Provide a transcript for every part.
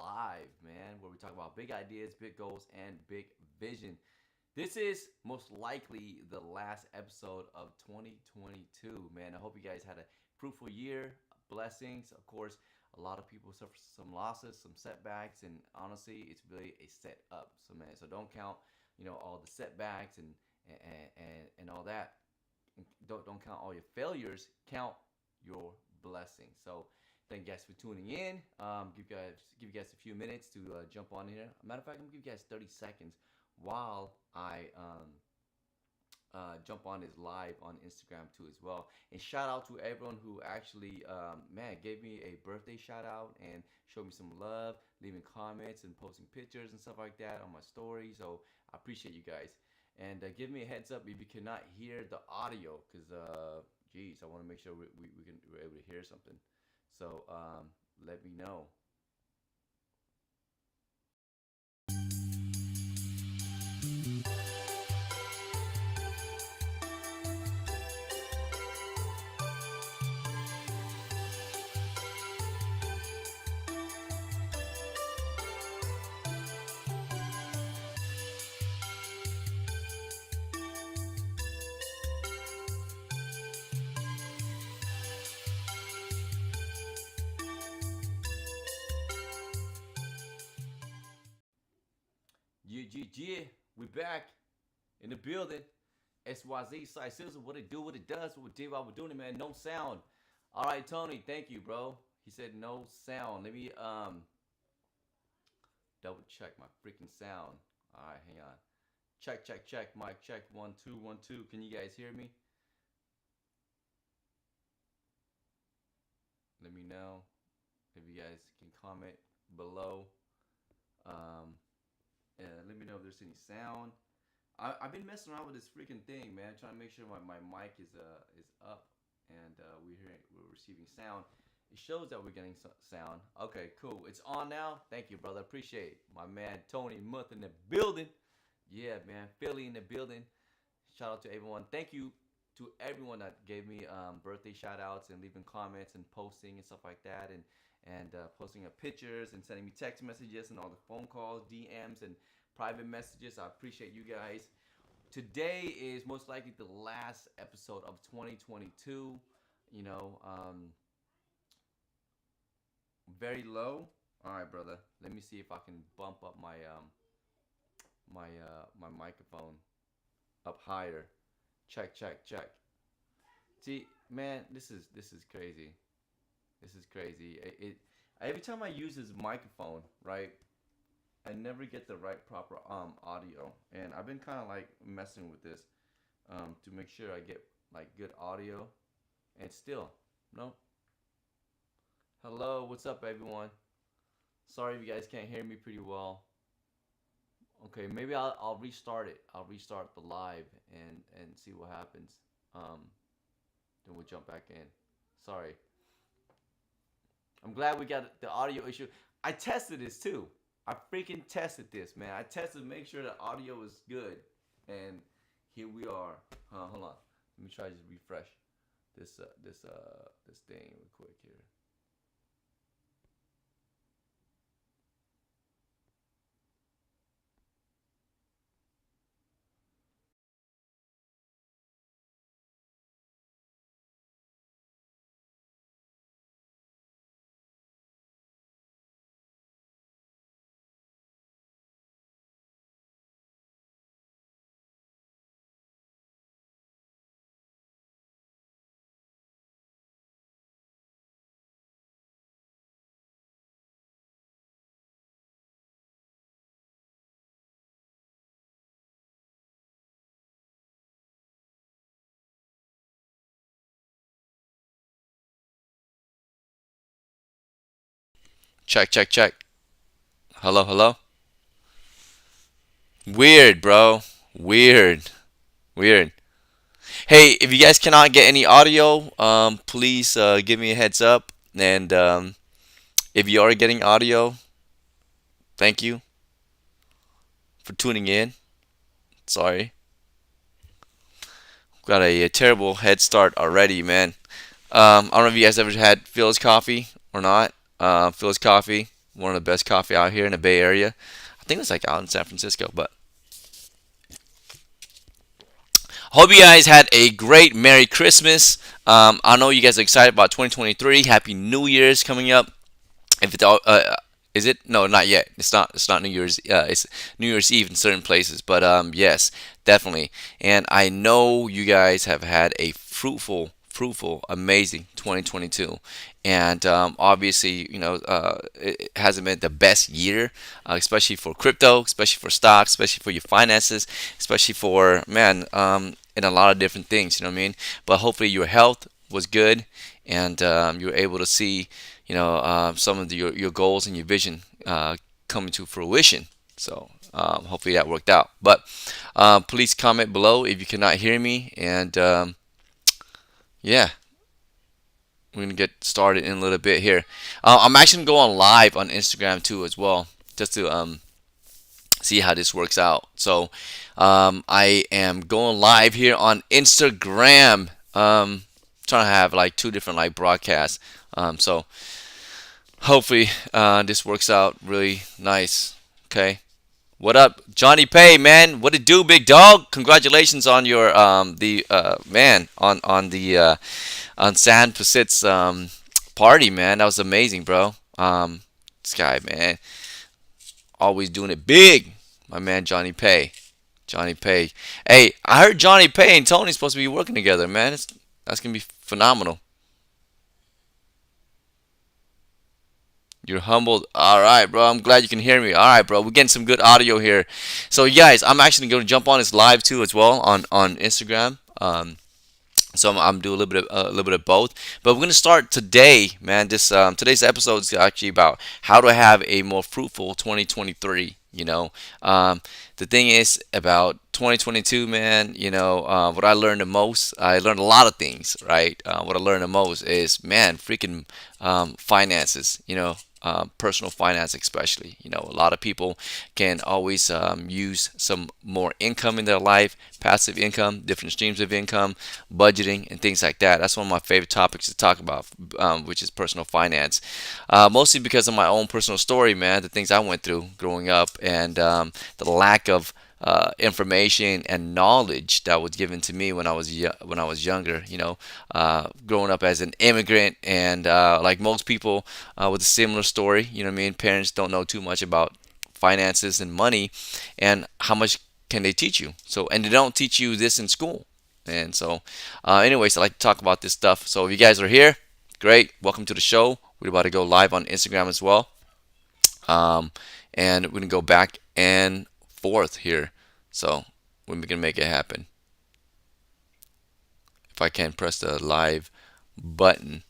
Live, man, where we talk about big ideas, big goals, and big vision. This is most likely the last episode of 2022, man. I hope you guys had a fruitful year, blessings. Of course, a lot of people suffer some losses, some setbacks, and honestly, it's really a setup. So, man, so don't count, all the setbacks and all that. Don't count all your failures. Count your blessings. So, thank you guys for tuning in. Give you guys a few minutes to jump on here. Matter of fact, I'm gonna give you guys 30 seconds while I jump on this live on Instagram too as well. And shout out to everyone who actually, man, gave me a birthday shout out and showed me some love, leaving comments and posting pictures and stuff like that on my story. So I appreciate you guys. And give me a heads up if you cannot hear the audio, because geez, I want to make sure we're able to hear something. So let me know. Yeah, we back in the building. SYZ Side Sizzle, what it do, what it does, what we did while we're doing it, man. No sound. All right, Tony, thank you, bro. He said no sound. Let me double check my freaking sound. All right, hang on. Check, check, check. Mic check. 1 2 1 2. Can you guys hear me? Let me know if you guys can comment below. Um, let me know if there's any sound. I've been messing around with this freaking thing, man, trying to make sure my mic is up and we're receiving sound. It shows that we're getting sound. Okay, cool. It's on now. Thank you, brother. Appreciate it. My man Tony Muth in the building. Yeah, man. Philly in the building. Shout out to everyone. Thank you to everyone that gave me birthday shout outs and leaving comments and posting and stuff like that, and posting up pictures and sending me text messages and all the phone calls, DMs, and private messages. I appreciate you guys. Today is most likely the last episode of 2022. You know, very low. All right, brother. Let me see if I can bump up my microphone up higher. Check, check, check. See, man, this is crazy. This is crazy. Every time I use this microphone, right, I never get the right proper audio, and I've been kind of like messing with this to make sure I get like good audio, and still no. Hello, what's up, everyone? Sorry if you guys can't hear me pretty well. Okay, maybe I'll restart it. I'll restart the live and see what happens. Then we'll jump back in. Sorry. I'm glad we got the audio issue. I tested this too. I freaking tested this, man. I tested to make sure the audio is good, and here we are. Hold on. Let me try to just refresh this thing real quick here. Check, check, check. Hello, hello. Weird, bro. Weird. Weird. Hey, if you guys cannot get any audio, please give me a heads up. And if you are getting audio, thank you for tuning in. Sorry. Got a terrible head start already, man. I don't know if you guys ever had Phil's coffee or not. Phil's coffee. one of the best coffee out here in the Bay Area. I think it's like out in San Francisco, but hope you guys had a great Merry Christmas. I know you guys are excited about 2023. Happy New Year's coming up. If it's all, is it? No, not yet. It's not. It's not New Year's. It's New Year's Eve in certain places. But yes, definitely. And I know you guys have had a fruitful, amazing 2022. And obviously, it hasn't been the best year, especially for crypto, especially for stocks, especially for your finances, especially for man, in a lot of different things. You know what I mean? But hopefully, your health was good, and you were able to see some of your goals and your vision coming to fruition. So hopefully that worked out. But please comment below if you cannot hear me. And yeah, we're gonna get started in a little bit here. I'm actually gonna go on live on Instagram too as well, just to see how this works out. So I am going live here on Instagram. Trying to have like two different like broadcasts. So hopefully this works out really nice. Okay. What up, Johnny Pay, man? What it do, big dog? Congratulations on your the man on the on San Pacific's party, man. That was amazing, bro. This guy, man, always doing it big. My man, Johnny Pay. Johnny Pay. Hey, I heard Johnny Pay and Tony's supposed to be working together, man. That's gonna be phenomenal. You're humbled. All right, bro. I'm glad you can hear me. All right, bro. We're getting some good audio here. So, guys, I'm actually going to jump on this live too as well on Instagram. So I'm doing a little bit of both. But we're gonna start today, man. This today's episode is actually about how to have a more fruitful 2023. The thing is about 2022, man. What I learned the most. I learned a lot of things, right? What I learned the most is, man, freaking finances. Personal finance, especially. A lot of people can always use some more income in their life, passive income, different streams of income, budgeting, and things like that. That's one of my favorite topics to talk about, which is personal finance. Mostly because of my own personal story, man, the things I went through growing up, and the lack of information and knowledge that was given to me when I was younger. Growing up as an immigrant, and like most people with a similar story. You know what I mean? Parents don't know too much about finances and money, and how much can they teach you? So, and they don't teach you this in school. And so, anyways, I like to talk about this stuff. So, if you guys are here, great. Welcome to the show. We're about to go live on Instagram as well. Um, and we're gonna go back and forth here. So we're gonna make it happen. If I can press the live button.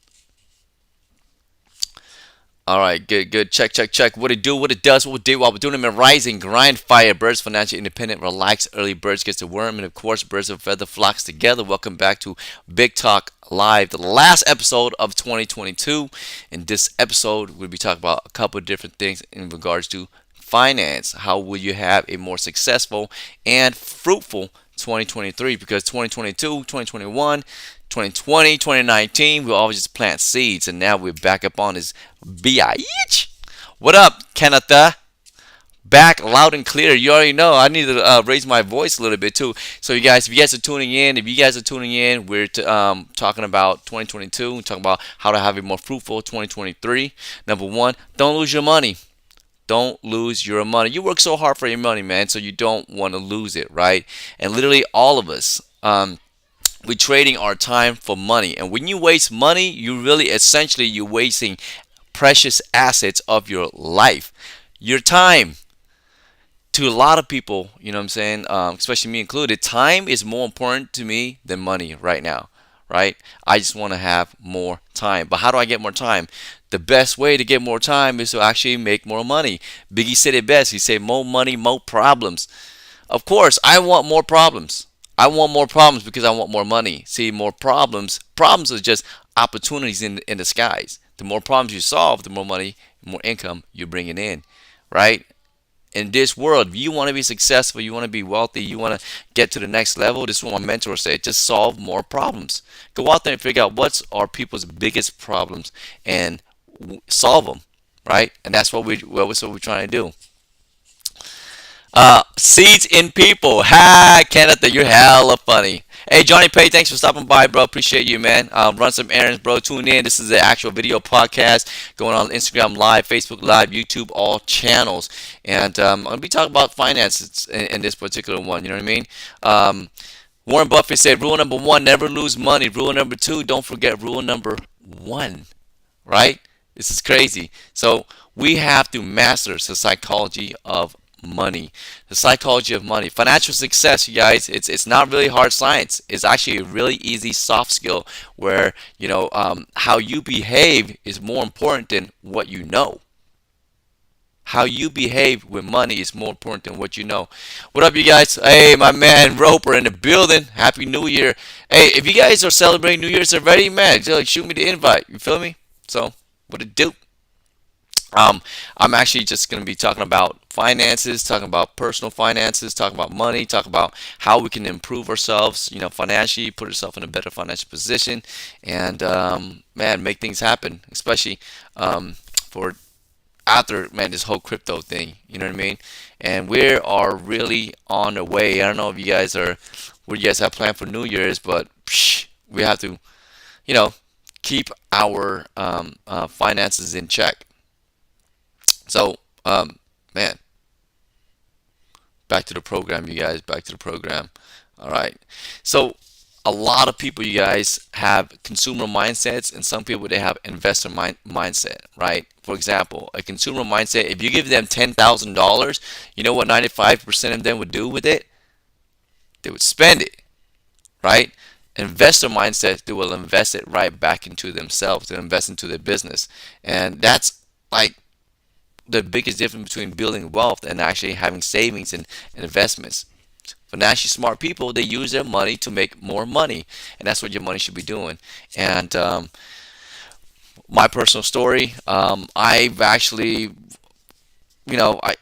All right, good, good. Check, check, check. What it do, what it does, what we do while we're doing them in Rising, Grind, Fire, Birds, Financial Independent, Relax, Early Birds Gets the Worm, and of course, Birds of Feather flocks together. Welcome back to Big Talk Live, the last episode of 2022. In this episode, we'll be talking about a couple of different things in regards to finance. How will you have a more successful and fruitful 2023? Because 2022, 2021, 2020, 2019, we always just plant seeds, and now we're back up on this bitch. What up, Canada? Back loud and clear. You already know. I need to raise my voice a little bit too. So, you guys, if you guys are tuning in, we're talking about 2022. We're talking about how to have a more fruitful 2023. Number one, don't lose your money. Don't lose your money. You work so hard for your money, man, so you don't want to lose it, right? And literally all of us, we're trading our time for money. And when you waste money, you're wasting precious assets of your life. Your time. To a lot of people, you know what I'm saying, especially me included, time is more important to me than money right now, right? I just want to have more time. But how do I get more time? The best way to get more time is to actually make more money. Biggie said it best. He said, more money, more problems. Of course, I want more problems. I want more problems because I want more money. See, more problems. Problems are just opportunities in disguise. The more problems you solve, the more money, more income you're bringing in, right? In this world, if you want to be successful, you want to be wealthy, you want to get to the next level, this is what my mentor said, just solve more problems. Go out there and figure out what's our people's biggest problems and solve them. right? And that's what we're trying to do. Seeds in people. Ha, Kenneth, you're hella funny. Hey, Johnny Pay, thanks for stopping by, bro. Appreciate you, man. Run some errands, bro. Tune in. This is the actual video podcast going on Instagram Live, Facebook Live, YouTube, all channels. And I'm going to be talking about finances in this particular one. You know what I mean? Warren Buffett said, rule number one, never lose money. Rule number two, don't forget rule number one, right? This is crazy. So we have to master the psychology of money. The psychology of money. Financial success, you guys, it's not really hard science. It's actually a really easy soft skill where, how you behave is more important than what you know. How you behave with money is more important than what you know. What up, you guys? Hey, my man Roper in the building. Happy New Year. Hey, if you guys are celebrating New Year's already, man, just like shoot me the invite. You feel me? So, what it do? I'm actually just going to be talking about finances, talking about personal finances, talking about money, talking about how we can improve ourselves, financially, put ourselves in a better financial position, and man, make things happen, especially for after, man, this whole crypto thing. You know what I mean? And we are really on the way. I don't know if you guys are what you guys have planned for New Year's, but we have to, you know, keep our finances in check. So, man, back to the program, you guys. Back to the program. All right. So, a lot of people, you guys, have consumer mindsets, and some people they have investor mindset, right? For example, a consumer mindset. If you give them $10,000, you know what 95% of them would do with it? They would spend it, right? Investor mindset, they will invest it right back into themselves. They invest into their business, and that's like the biggest difference between building wealth and actually having savings and investments. Financially smart people, they use their money to make more money, and that's what your money should be doing. And my personal story, I've actually, you know, I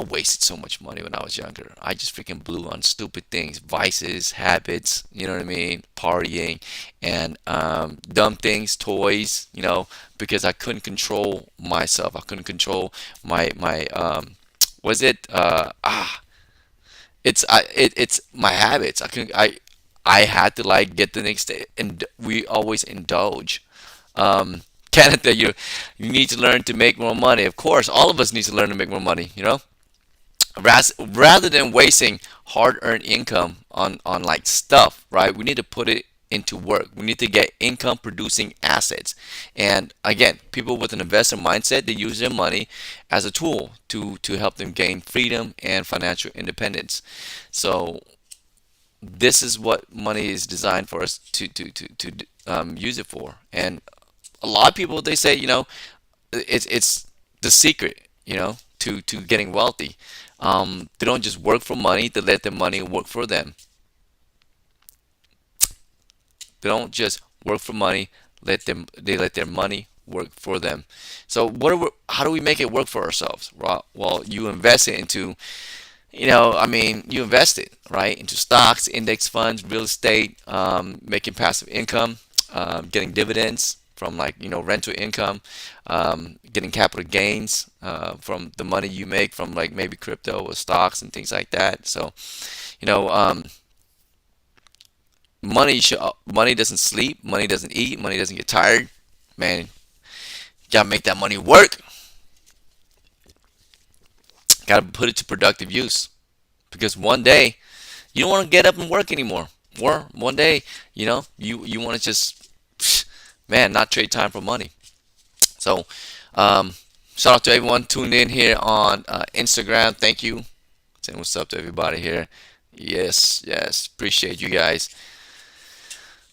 wasted so much money when I was younger. I just freaking blew on stupid things, vices, habits, you know what I mean, partying, and dumb things, toys, because I couldn't control myself. I couldn't control my was it it's my habits. I had to like get the next day, and we always indulge. Canada, you need to learn to make more money. Of course, all of us need to learn to make more money. Rather than wasting hard-earned income on like stuff, right? We need to put it into work. We need to get income producing assets. And again, people with an investor mindset, they use their money as a tool to help them gain freedom and financial independence. So this is what money is designed for us to use it for. And a lot of people, they say, it's the secret, to getting wealthy. They don't just work for money, they let their money work for them. They don't just work for money, they let their money work for them. So how do we make it work for ourselves? Well, you invest it into, you invest it, right, into stocks, index funds, real estate, making passive income, getting dividends from, like, rental income, getting capital gains from the money you make from, like, maybe crypto or stocks and things like that. So, you know, um, money doesn't sleep, money doesn't eat, money doesn't get tired. Man, you gotta make that money work. Gotta put it to productive use, because one day you don't want to get up and work anymore. Or one day, you want to just, man, not trade time for money. So, shout out to everyone tuned in here on Instagram. Thank you. Saying what's up to everybody here. Yes, yes, appreciate you guys.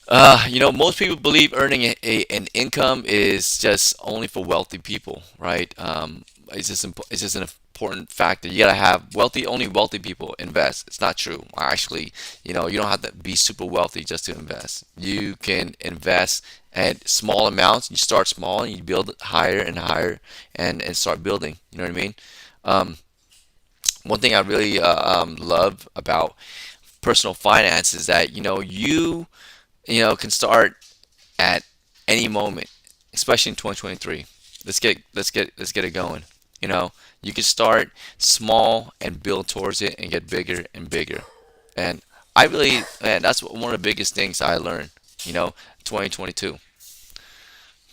Most people believe earning an income is just only for wealthy people, right? It's just an important factor. You gotta have only wealthy people invest. It's not true. Actually, you don't have to be super wealthy just to invest. You can invest at small amounts. You start small and you build higher and higher, and start building. You know what I mean? Um, One thing I really love about personal finance is that you can start at any moment, especially in 2023. let's get it going. You know, you can start small and build towards it and get bigger and bigger. And I really, man, that's one of the biggest things I learned. You know, 2022.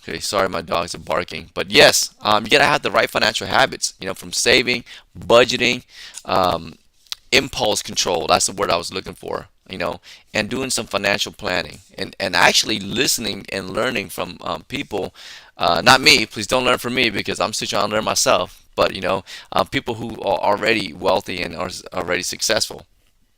Okay, sorry, my dogs are barking. But yes, you gotta have the right financial habits. You know, from saving, budgeting, um, impulse control. That's the word I was looking for. You know, and doing some financial planning and actually listening and learning from people. Not me. Please don't learn from me because I'm still trying to learn myself. But you know, people who are already wealthy and are already successful.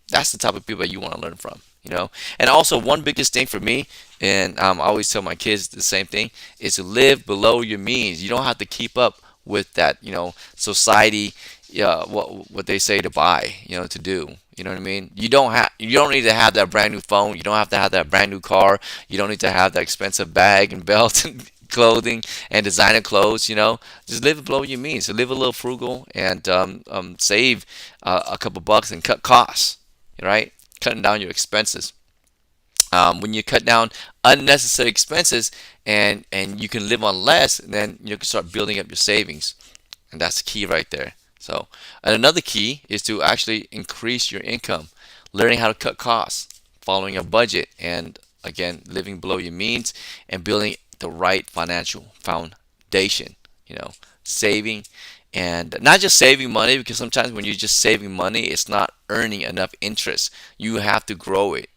That's the type of people that you want to learn from, you know. And also, one biggest thing for me, and I always tell my kids the same thing, is to live below your means. You don't have to keep up with that, you know, society, what they say to buy, you know, to do. You know what I mean? You don't need to have that brand new phone. You don't have to have that brand new car. You don't need to have that expensive bag and belt and clothing and designer clothes. You know, just live below your means. So live a little frugal and save a couple bucks and cut costs, right? Cutting down your expenses. When you cut down unnecessary expenses and you can live on less, then you can start building up your savings, and that's the key right there. So, and another key is to actually increase your income, learning how to cut costs, following a budget, and again, living below your means and building the right financial foundation. You know, saving and not just saving money, because sometimes when you're just saving money, it's not earning enough interest. You have to grow it.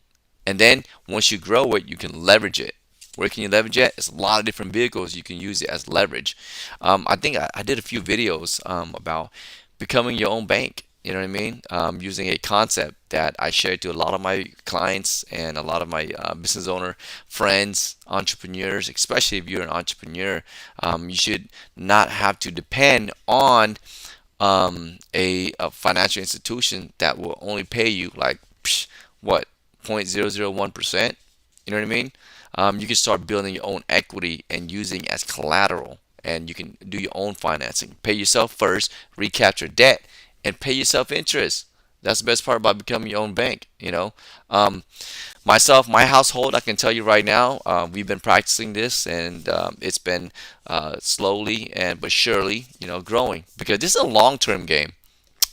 And then once you grow it, you can leverage it. Where can you leverage it? It's a lot of different vehicles you can use it as leverage. I think I did a few videos about becoming your own bank. You know what I mean? Using a concept that I shared to a lot of my clients and a lot of my business owner friends, entrepreneurs, especially if you're an entrepreneur. You should not have to depend on a financial institution that will only pay you like, what, 0.001%. You know what I mean? You can start building your own equity and using it as collateral, and you can do your own financing. Pay yourself first, recapture debt, and pay yourself interest. That's the best part about becoming your own bank. You know, myself, my household, I can tell you right now, we've been practicing this, and it's been slowly and but surely, you know, growing because this is a long-term game.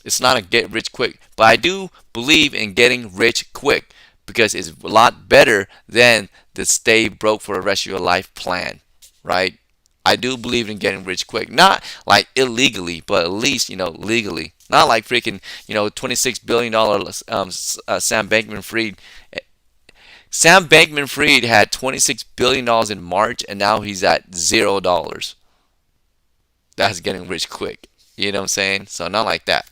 It's not a get rich quick, but I do believe in getting rich quick because it's a lot better than the stay broke for the rest of your life plan, right? I do believe in getting rich quick, not like illegally, but at least you know legally. Not like freaking you know $26 billion Sam Bankman-Fried. Sam Bankman-Fried had $26 billion in March, and now he's at $0. That's getting rich quick. You know what I'm saying? So not like that.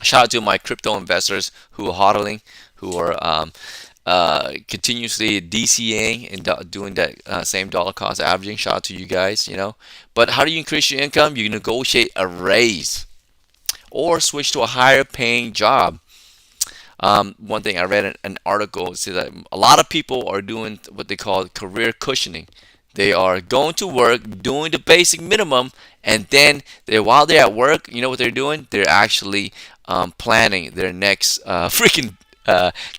Shout out to my crypto investors who are hodling, who are continuously DCAing and doing that same dollar cost averaging. Shout out to you guys, you know. But how do you increase your income? You negotiate a raise or switch to a higher paying job. One thing I read an article said that a lot of people are doing what they call career cushioning. They are going to work, doing the basic minimum, and then while they're at work, you know what they're doing? They're actually planning their next freaking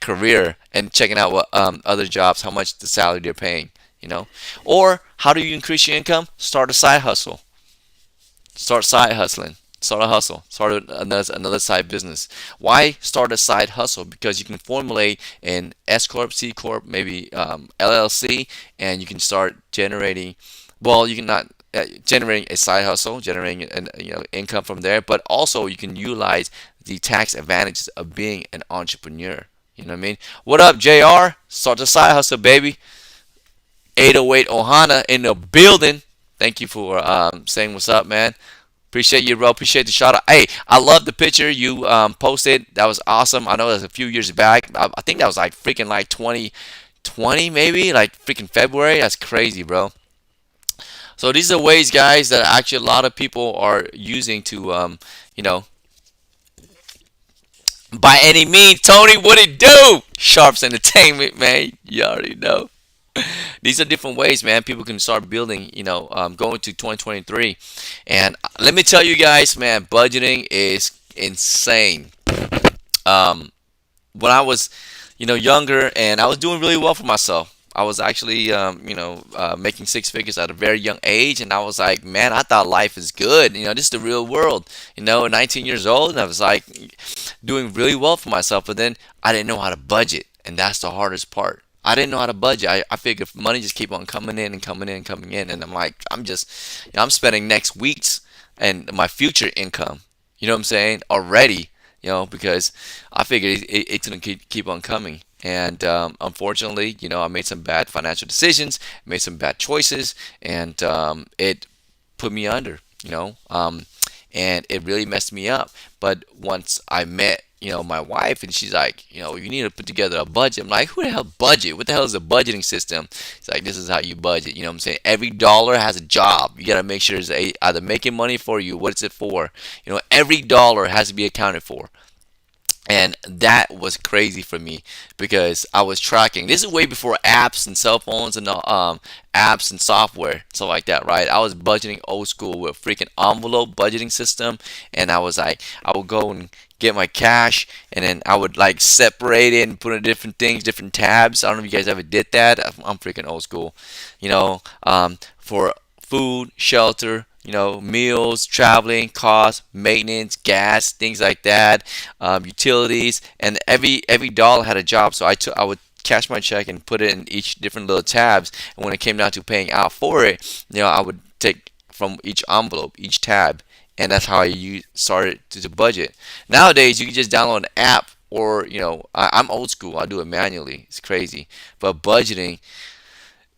career and checking out what other jobs, how much the salary they're paying. You know, or how do you increase your income? Start a side hustle. Start side hustling. Start a hustle. Start another side business. Why start a side hustle? Because you can formulate an S corp, C corp, maybe LLC, and you can start generating. Well, you can not generating a side hustle, generating an you know income from there, but also you can utilize the tax advantages of being an entrepreneur. You know what I mean? What up, JR? Start a side hustle, baby. 808 Ohana in the building. Thank you for saying what's up, man. Appreciate you, bro. Appreciate the shout out. Hey, I love the picture you posted. That was awesome. I know that was a few years back. I think that was like freaking like 2020, maybe like freaking February. That's crazy, bro. So these are ways, guys, that actually a lot of people are using to, you know, by any means. Tony, what it do? Sharps Entertainment, man. You already know. These are different ways, man. People can start building, you know, going to 2023. And let me tell you guys, man, budgeting is insane. Um, when I was, you know, younger and I was doing really well for myself, I was actually, making six figures at a very young age, and I was like, man, I thought life is good. This is the real world. 19 years old, and I was like doing really well for myself. But then I didn't know how to budget, and that's the hardest part. I didn't know how to budget. I figured money just keep on coming in and coming in and coming in, and I'm like, I'm spending next week's and my future income. You know what I'm saying? Already, because I figured it's gonna keep on coming. And unfortunately, I made some bad financial decisions, made some bad choices, and it put me under. And it really messed me up. But once I met, my wife, and she's like, you need to put together a budget. I'm like, who the hell budget? What the hell is a budgeting system? It's like, this is how you budget. You know what I'm saying? Every dollar has a job. You got to make sure it's either making money for you. What is it for? Every dollar has to be accounted for. And that was crazy for me because I was tracking. This is way before apps and cell phones and apps and software, stuff like that, right? I was budgeting old school with freaking envelope budgeting system, and I was like, I would go and get my cash, and then I would like separate it and put in different things, different tabs. I don't know if you guys ever did that. I'm freaking old school, for food, shelter, meals, traveling, costs, maintenance, gas, things like that, utilities, and every dollar had a job. So I would cash my check and put it in each different little tabs. And when it came down to paying out for it, I would take from each envelope, each tab, and that's how I started to budget. Nowadays, you can just download an app, or I'm old school. I do it manually. It's crazy, but budgeting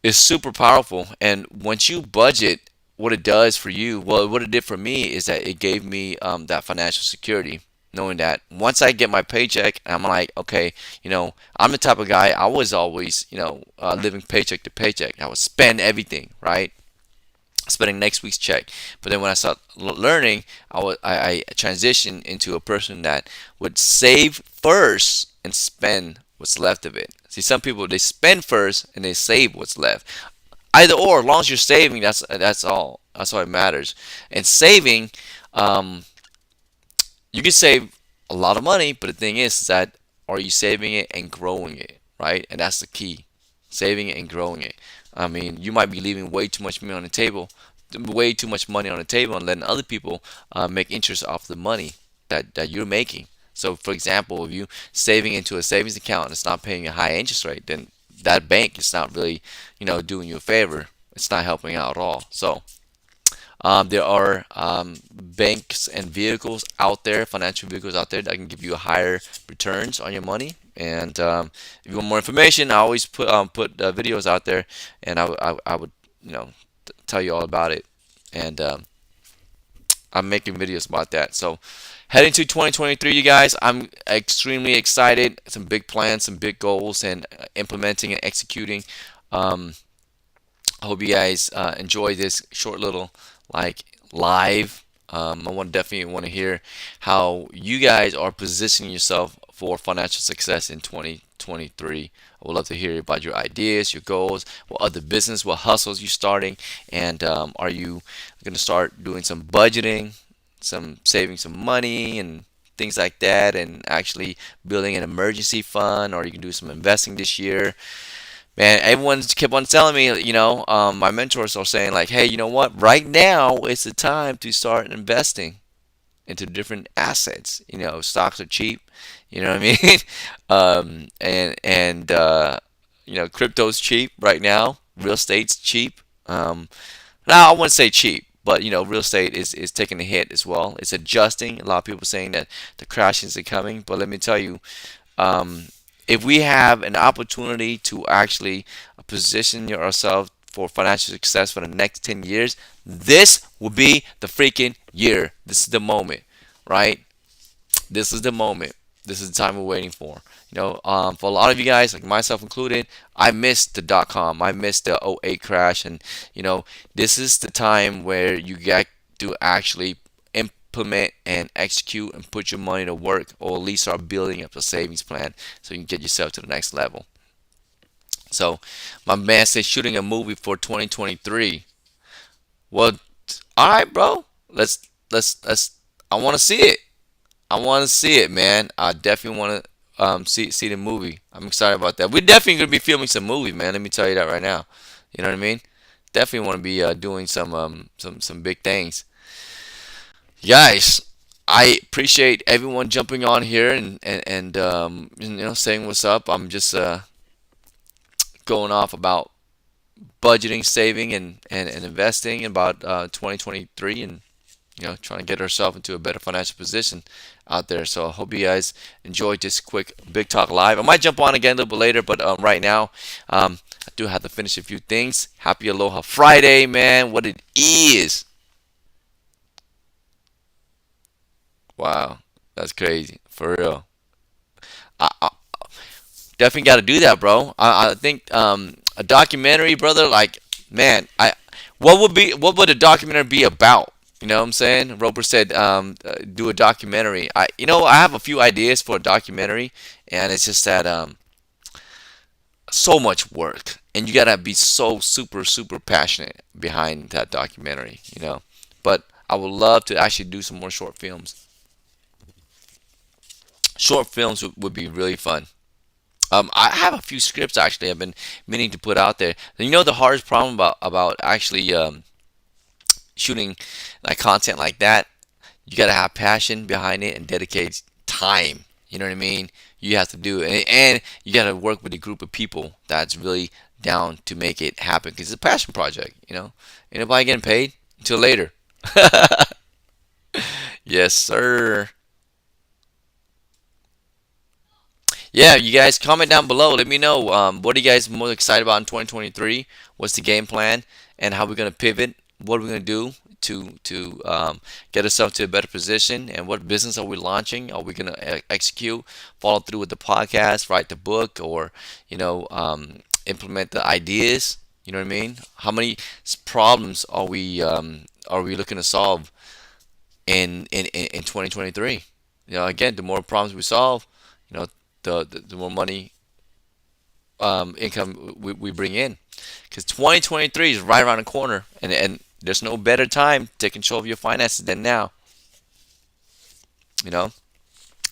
is super powerful. And once you budget, what it does for you, well, what it did for me is that it gave me that financial security, knowing that once I get my paycheck, I'm like, okay, I'm the type of guy, I was always, living paycheck to paycheck. I would spend everything, right? Spending next week's check. But then when I started learning, I transitioned into a person that would save first and spend what's left of it. See, some people, they spend first and they save what's left. Either or, as long as you're saving, that's all. That's all that matters. And saving, um, you can save a lot of money, but the thing is that, are you saving it and growing it, right? And that's the key, saving it and growing it. I mean, you might be leaving way too much money on the table, way too much money on the table, and letting other people make interest off the money that you're making. So, for example, if you saving into a savings account and it's not paying a high interest rate, then that bank is not really, doing you a favor. It's not helping out at all. So, there are banks and vehicles out there, financial vehicles out there that can give you higher returns on your money. And if you want more information, I always put videos out there, and I would tell you all about it. And I'm making videos about that. So heading to 2023, you guys, I'm extremely excited. Some big plans, some big goals, and implementing and executing. Um, I hope you guys enjoy this short little like live. I want definitely want to hear how you guys are positioning yourself for financial success in 2023. I would love to hear about your ideas, your goals, what other business, what hustles you starting, and are you going to start doing some budgeting, some saving some money, and things like that, and actually building an emergency fund, or you can do some investing this year. Man, everyone kept on telling me, my mentors are saying like, hey, you know what? Right now is the time to start investing into different assets. Stocks are cheap. You know what I mean? And crypto's cheap right now. Real estate's cheap. Now I wouldn't say cheap, but real estate is taking a hit as well. It's adjusting. A lot of people saying that the crash is coming, but let me tell you, um, if we have an opportunity to actually position ourselves for financial success for the next 10 years, this will be the freaking year. This is the moment, right? This is the moment. This is the time we're waiting for. For a lot of you guys, like myself included, I missed the dot com. I missed the '08 crash, and this is the time where you got to actually implement and execute and put your money to work, or at least start building up a savings plan so you can get yourself to the next level. So, my man says shooting a movie for 2023. Well, all right, bro. Let's. I want to see it. I want to see it, man. I definitely want to see the movie. I'm excited about that. We're definitely gonna be filming some movie, man. Let me tell you that right now. You know what I mean? Definitely want to be doing some big things, guys. I appreciate everyone jumping on here and saying what's up. I'm just going off about budgeting, saving, and investing about 2023, and trying to get ourselves into a better financial position out there. So I hope you guys enjoyed this quick Big Talk Live. I might jump on again a little bit later, but right now, I do have to finish a few things. Happy Aloha Friday, man. What it is. Wow. That's crazy. For real. I definitely got to do that, bro. I think a documentary, brother, like, man, what would a documentary be about? You know what I'm saying? Roper said, do a documentary. I have a few ideas for a documentary, and it's just that so much work, and you gotta be so super super passionate behind that documentary. But I would love to actually do some more short films. Short films would be really fun. I have a few scripts actually I've been meaning to put out there. The hardest problem about actually shooting like content like that, you gotta have passion behind it and dedicate time. You know what I mean? You have to do it, and you gotta work with a group of people that's really down to make it happen because it's a passion project. Ain't nobody getting paid until later. Yes, sir. Yeah, you guys comment down below. Let me know what are you guys most excited about in 2023? What's the game plan and how we're gonna pivot? What are we gonna do to get ourselves to a better position? And what business are we launching? Are we gonna execute, follow through with the podcast, write the book, or implement the ideas? You know what I mean? How many problems are we looking to solve in 2023? Again, the more problems we solve, you know, the more money income we bring in. Because 2023 is right around the corner, and there's no better time to take control of your finances than now. You know,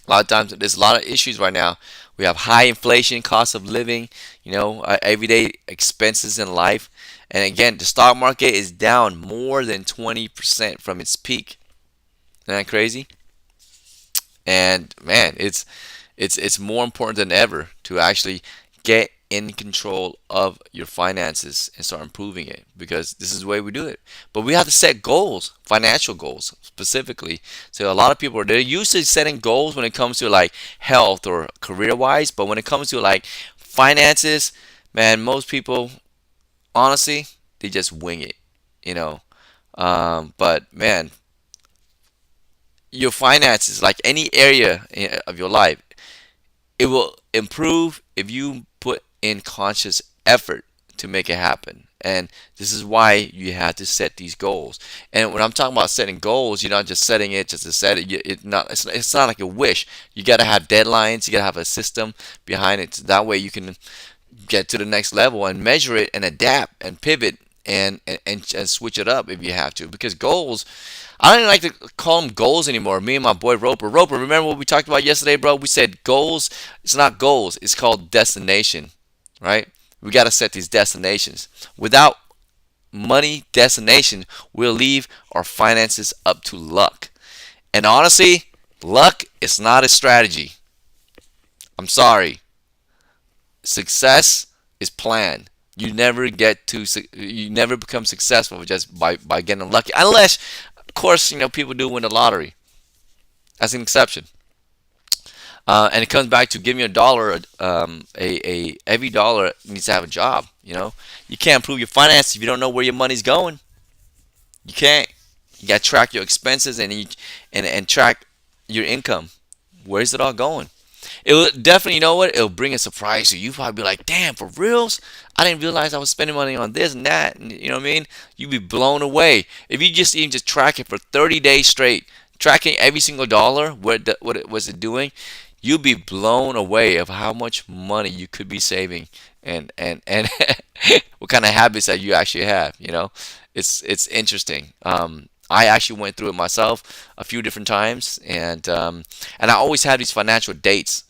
a lot of times there's a lot of issues right now. We have high inflation, cost of living, everyday expenses in life. And again, the stock market is down more than 20% from its peak. Isn't that crazy? And man, it's more important than ever to actually get in control of your finances and start improving it, because this is the way we do it. But we have to set goals, financial goals specifically. So a lot of people, they're used to setting goals when it comes to like health or career wise, but when it comes to like finances, man, most people honestly, they just wing it, you know. But man, your finances, like any area of your life, it will improve if you put in conscious effort to make it happen. And this is why you have to set these goals. And when I'm talking about setting goals, you're not just setting it just to set it. It's not like a wish. You got to have deadlines. You got to have a system behind it. So that way you can get to the next level and measure it and adapt and pivot and switch it up if you have to. Because goals, I don't even like to call them goals anymore. Me and my boy Roper. Roper, remember what we talked about yesterday, bro? We said goals. It's not goals. It's called destination, right? We got to set these destinations. Without money destination, we'll leave our finances up to luck. And honestly, luck is not a strategy. I'm sorry. Success is planned. You never become successful just by getting lucky, unless, of course, people do win the lottery. That's an exception. And it comes back to giving you a dollar. Every dollar needs to have a job. You can't improve your finances if you don't know where your money's going. You can't. You got to track your expenses and track your income. Where's it all going? It will definitely, you know what? It'll bring a surprise to you. You probably be like, damn, for reals? I didn't realize I was spending money on this and that. And you know what I mean? You'd be blown away. If you just even just track it for 30 days straight, tracking every single dollar, what it was it doing, you'll be blown away of how much money you could be saving and what kind of habits that you actually have. It's interesting. I actually went through it myself a few different times, and I always had these financial dates.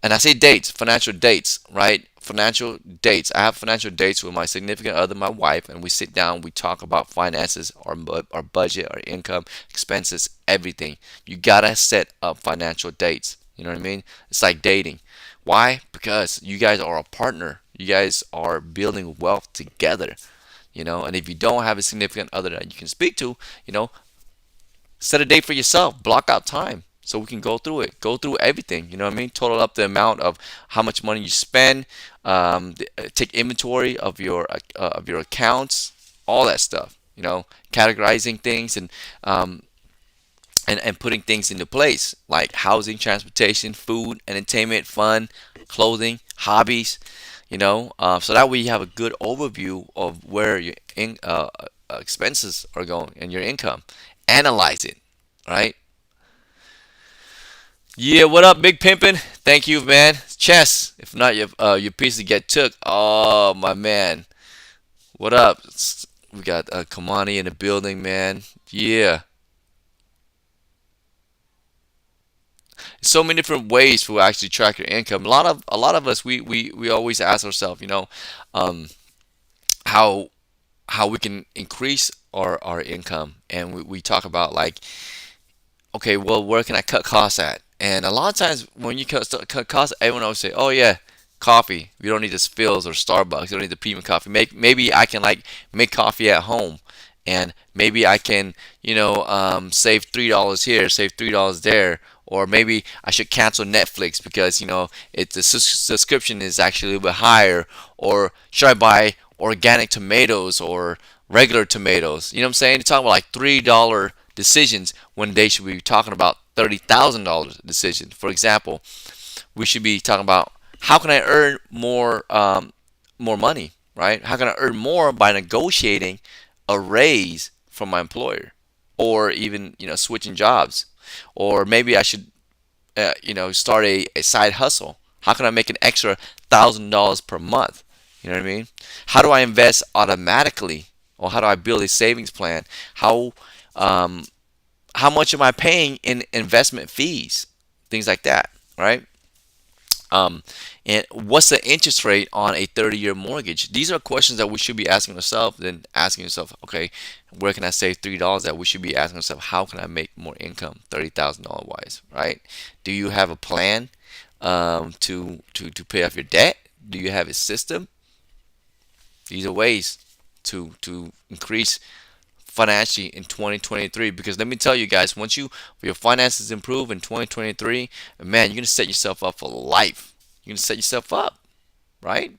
And I say dates, financial dates, right? Financial dates. I have financial dates with my significant other, my wife, and we sit down, we talk about finances, our budget, our income, expenses, everything. You gotta set up financial dates. You know what I mean? It's like dating. Why? Because you guys are a partner. You guys are building wealth together. And if you don't have a significant other that you can speak to, you know, set a date for yourself. Block out time so we can go through it. Go through everything. You know what I mean? Total up the amount of how much money you spend. Take inventory of your accounts. All that stuff. Categorizing things and putting things into place like housing, transportation, food, entertainment, fun, clothing, hobbies. So that way you have a good overview of where your expenses are going and your income. Analyze it, right? Yeah, what up, Big Pimpin'? Thank you, man. Chess. If not, your piece to get took. Oh, my man. What up? We got Kamani in the building, man. Yeah. So many different ways to actually track your income. A lot of us we always ask ourselves, um, how how we can increase our income, and we talk about like, okay, well, where can I cut costs at? And a lot of times when you cut costs, everyone always say, oh yeah, coffee. We don't need the spills or Starbucks. You don't need the premium coffee. Maybe I can like make coffee at home, and maybe I can, save $3 here, save $3 there, or maybe I should cancel Netflix because the subscription is actually a little bit higher, or should I buy organic tomatoes or regular tomatoes? You know what I'm saying? You're talking about like $3 decisions when they should be talking about $30,000 decisions. For example, we should be talking about how can I earn more money, right? How can I earn more by negotiating a raise from my employer, or even switching jobs, or maybe I should start a side hustle. How can I make an extra $1,000 per month? You know what I mean? How do I invest automatically, or how do I build a savings plan? Um, how much am I paying in investment fees? Things like that, right? Um, and what's the interest rate on a 30-year mortgage? These are questions that we should be asking ourselves. Then asking yourself, okay, where can I save $3? That we should be asking ourselves, how can I make more income, $30,000 wise, right? Do you have a plan to pay off your debt? Do you have a system? These are ways to increase financially in 2023, because let me tell you guys, once your finances improve in 2023, man, you're gonna set yourself up for life. You're gonna set yourself up, right?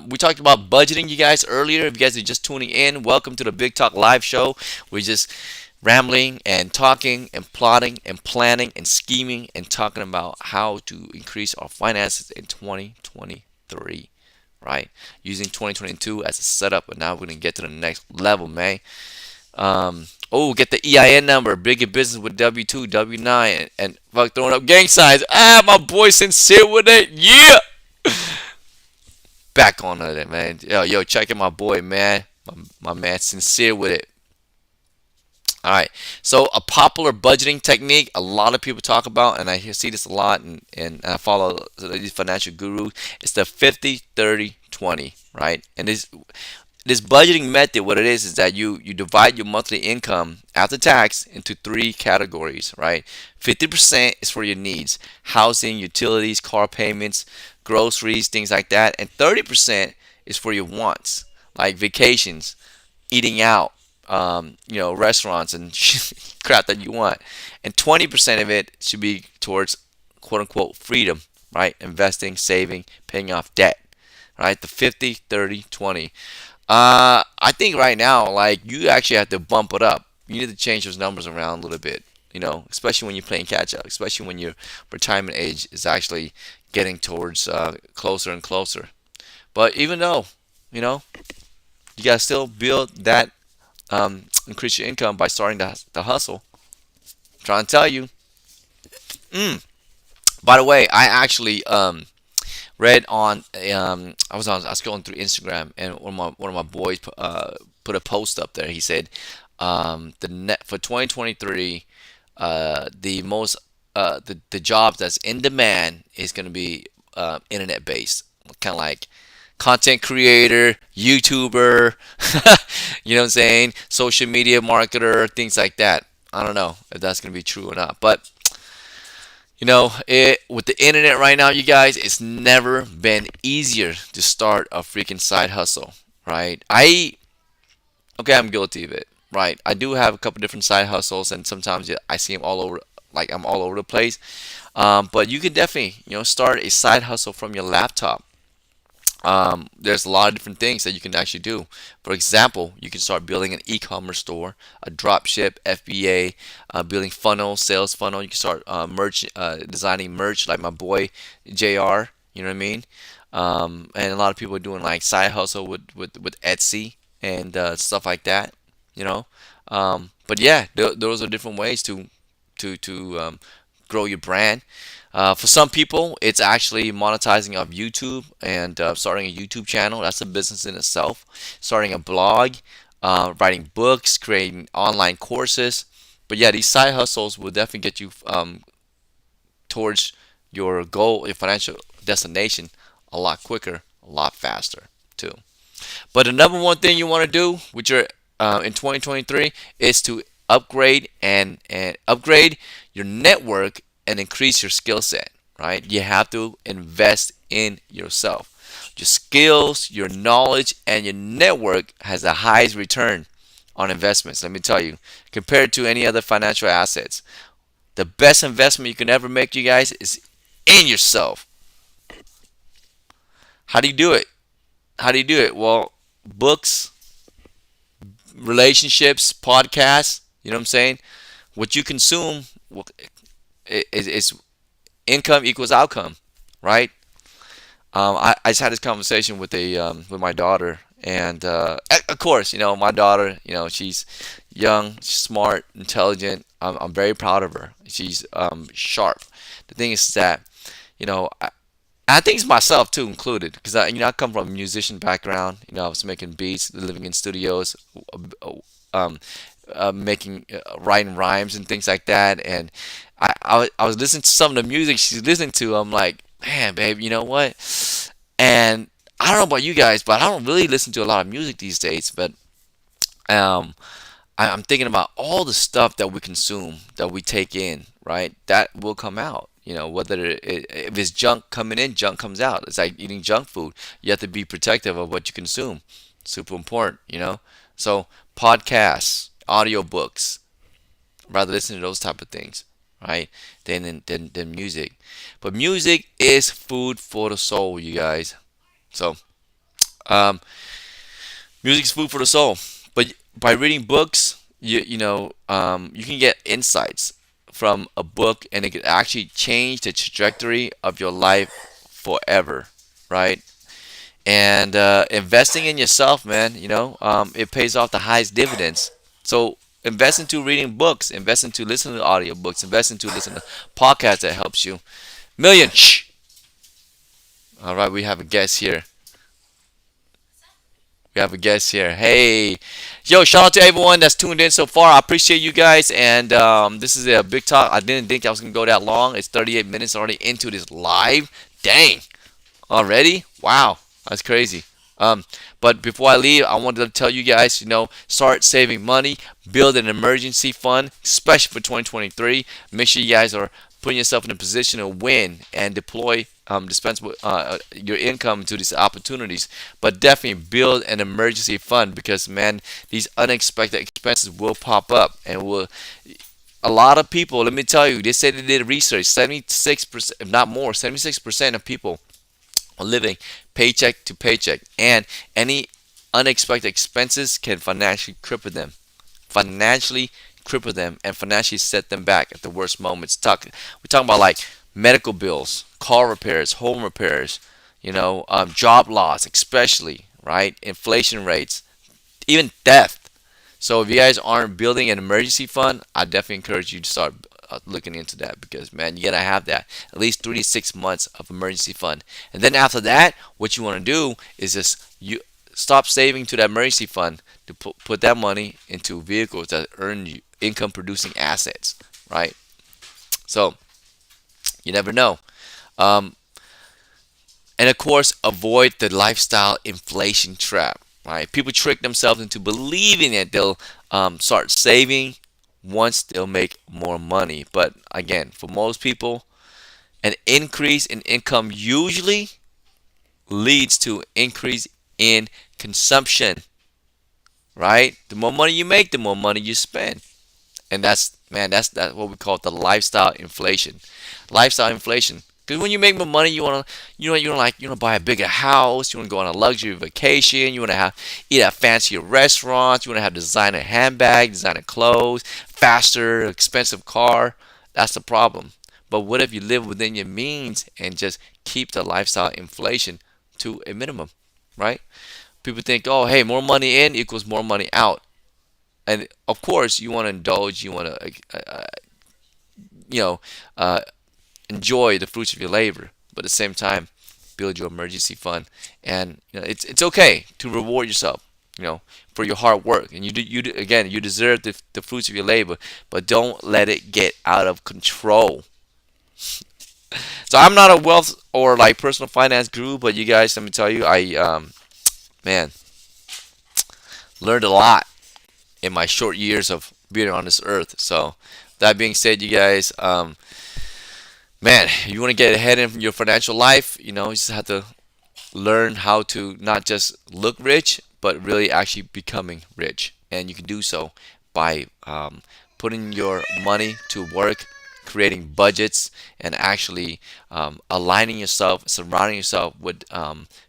We talked about budgeting, you guys, earlier. If you guys are just tuning in, welcome to the Big Talk Live Show. We're just rambling and talking and plotting and planning and scheming and talking about how to increase our finances in 2023, right? Using 2022 as a setup, but now we're gonna get to the next level, man. Get the EIN number. Big in business with W2, W9, and fuck throwing up gang signs. My boy sincere with it. Yeah, back on it, man. Yo, checking my boy, man. My man sincere with it. All right. So a popular budgeting technique a lot of people talk about, and I see this a lot, and I follow these financial gurus. It's the 50-30-20, right? And this budgeting method, what it is that you divide your monthly income after tax into three categories, right? 50% is for your needs: housing, utilities, car payments, groceries, things like that. And 30% is for your wants, like vacations, eating out, restaurants and crap that you want. And 20% of it should be towards quote unquote freedom, right? Investing, saving, paying off debt, right? The 50-30-20. I think right now, like, you actually have to bump it up. You need to change those numbers around a little bit, especially when you're playing catch up, especially when your retirement age is actually getting towards closer and closer. But even though, you know, you gotta still build that, increase your income by starting the hustle. I'm trying to tell you. Mm. By the way, I actually read on I was scrolling through Instagram, and one of my boys put a post up there. He said the net for 2023, the most the jobs that's in demand is going to be internet based, kind of like content creator, YouTuber, you know what I'm saying? Social media marketer, things like that. I don't know if that's gonna be true or not, but it with the internet right now, you guys, it's never been easier to start a freaking side hustle, right? Okay, I'm guilty of it, right? I do have a couple different side hustles, and sometimes yeah, I see them all over, like I'm all over the place. But you can definitely, start a side hustle from your laptop. There's a lot of different things that you can actually do. For example, you can start building an e-commerce store, a drop ship, FBA, building funnel, sales funnel. You can start merch, designing merch like my boy JR. You know what I mean? And a lot of people are doing like side hustle with Etsy and stuff like that. You know, but yeah, those are different ways to grow your brand. For some people, it's actually monetizing off YouTube and starting a YouTube channel. That's a business in itself. Starting a blog, writing books, creating online courses. But yeah, these side hustles will definitely get you towards your goal, your financial destination, a lot quicker, a lot faster too. But the number one thing you want to do with your in 2023 is to upgrade and upgrade your network and increase your skill set. Right? You have to invest in yourself. Your skills, your knowledge, and your network has the highest return on investments. Let me tell you, compared to any other financial assets, the best investment you can ever make, you guys, is in yourself. How do you do it? How do you do it? Well, books, relationships, podcasts. You know what I'm saying? What you consume is income equals outcome, right? I just had this conversation with my daughter, and of course, my daughter, she's young, smart, intelligent. I'm very proud of her. She's sharp. The thing is that you know I think it's myself too included because I come from a musician background. I was making beats, living in studios, uh, um, making writing rhymes and things like that. And I was listening to some of the music she's listening to. I'm like, man, babe, you know what? And I don't know about you guys, but I don't really listen to a lot of music these days. But um, I'm thinking about all the stuff that we consume, that we take in, right? That will come out. Whether if it's junk coming in, junk comes out. It's like eating junk food. You have to be protective of what you consume. Super important. So podcasts, audiobooks, rather listen to those type of things, right? Than music. But music is food for the soul, you guys. So um, music is food for the soul. But by reading books, you can get insights from a book, and it could actually change the trajectory of your life forever, right? And investing in yourself, man, it pays off the highest dividends. So invest into reading books, invest into listening to audiobooks, invest into listening to podcasts that helps you. Million. Shh. All right, we have a guest here. We have a guest here. Hey, yo! Shout out to everyone that's tuned in so far. I appreciate you guys, and this is a big talk. I didn't think I was gonna go that long. It's 38 minutes already into this live. Dang, already? Wow, that's crazy. Um, but before I leave, I wanted to tell you guys, start saving money, build an emergency fund, especially for 2023. Make sure you guys are putting yourself in a position to win and deploy, dispense your income to these opportunities. But definitely build an emergency fund because, man, these unexpected expenses will pop up and will. A lot of people, let me tell you, they said they did research. 76%, if not more, 76% of people living paycheck to paycheck, and any unexpected expenses can financially cripple them, and financially set them back at the worst moments. We're talking about like medical bills, car repairs, home repairs, job loss, especially right, inflation rates, even theft. So if you guys aren't building an emergency fund, I definitely encourage you to start looking into that because man, you gotta have that at least 3 to 6 months of emergency fund. And then after that, what you want to do is just you stop saving to that emergency fund to put that money into vehicles that earn you income producing assets, right? So you never know. Um, And of course, avoid the lifestyle inflation trap. Right? People trick themselves into believing that they'll start saving once they'll make more money. But again, for most people, an increase in income usually leads to increase in consumption. Right? The more money you make, the more money you spend. And that's, man, that's what we call the lifestyle inflation. Lifestyle inflation. Because when you make more money, you want to buy a bigger house, you want to go on a luxury vacation, you want to have eat at fancier restaurants, you want to have designer handbag, designer clothes, faster, expensive car. That's the problem. But what if you live within your means and just keep the lifestyle inflation to a minimum, right? People think, oh, hey, more money in equals more money out. And of course, you want to indulge, you want to, you know, uh, enjoy the fruits of your labor, but at the same time, build your emergency fund. And it's okay to reward yourself, for your hard work. And again, you deserve the fruits of your labor, but don't let it get out of control. So I'm not a wealth or like personal finance guru, but you guys, let me tell you, I man learned a lot in my short years of being on this earth. So that being said, you guys, man, you want to get ahead in your financial life, you just have to learn how to not just look rich, but really actually becoming rich. And you can do so by putting your money to work, creating budgets, and actually aligning yourself, surrounding yourself with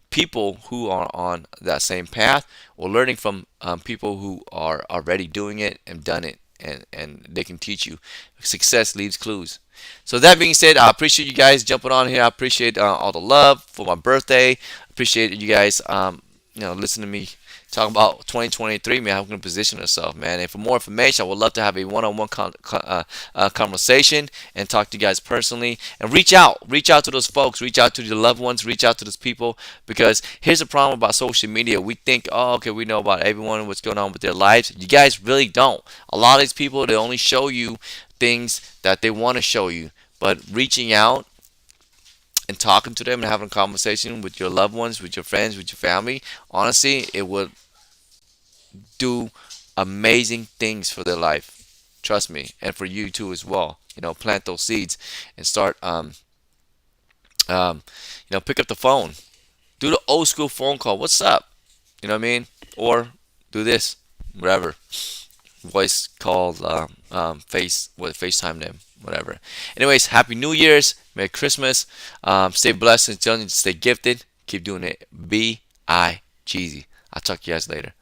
people who are on that same path, or learning from people who are already doing it and done it, and they can teach you. Success leaves clues. So that being said, I appreciate you guys jumping on here. I appreciate all the love for my birthday. Appreciate you guys, listening to me talk about 2023, man. How we can position ourselves, man. And for more information, I would love to have a one-on-one conversation and talk to you guys personally. And reach out to those folks, reach out to your loved ones, reach out to those people. Because here's the problem about social media: we think, oh, okay, we know about everyone, what's going on with their lives. You guys really don't. A lot of these people, they only show you things that they want to show you. But reaching out and talking to them and having a conversation with your loved ones, with your friends, with your family, honestly, it would do amazing things for their life. Trust me, and for you too as well. Plant those seeds and start. Pick up the phone, do the old school phone call. What's up? You know what I mean? Or do this, whatever. Voice call, FaceTime them, whatever. Anyways, Happy New Year's, Merry Christmas. Stay blessed and stay gifted. Keep doing it. B I Jeezy. I'll talk to you guys later.